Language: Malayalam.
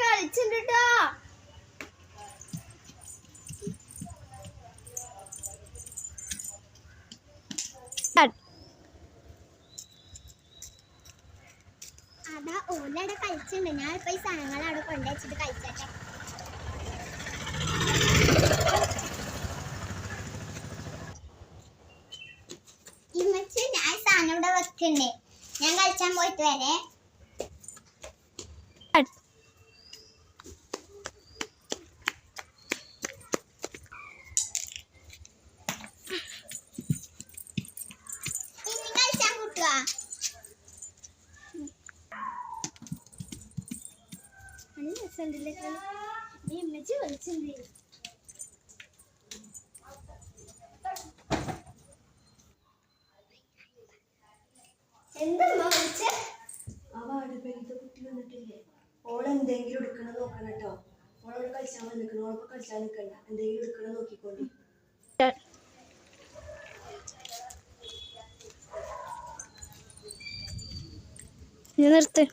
കളിച്ചിട്ടോ. അതാ ഓലവിടെ കളിച്ചിട്ടുണ്ട്. ഞാൻ ഇപ്പൊ ഈ സാധനങ്ങൾ അവിടെ കൊണ്ടുവച്ചിട്ട് കളിച്ചട്ടെ. ഇമ്മച്ചി ഞാൻ സാധനം ഇവിടെ വെക്കണ്ടേ. ഞാൻ കളിച്ചാൻ പോയിട്ട് വരെ. ഇനി കളിച്ചാൻ കൂട്ടുക. നല്ല രസമുണ്ടല്ലേ കളി. നീ ഇമ്മച്ചി കളിച്ചിട്ടുണ്ട്. എന്താ വിളിച്ചേ? അവ അടുപ്പേരത്തെ കുട്ടി വന്നിട്ടില്ലേ? ഓളെന്തെങ്കിലും എടുക്കണം നോക്കണം കേട്ടോ. ഓളോട് കളിച്ചാൽ വന്നിക്കണം. ഓളൊക്കെ കളിച്ചാൽ നിൽക്കണ്ട. എന്തെങ്കിലും എടുക്കണം നോക്കിക്കോണ്ടി. നിർത്ത്.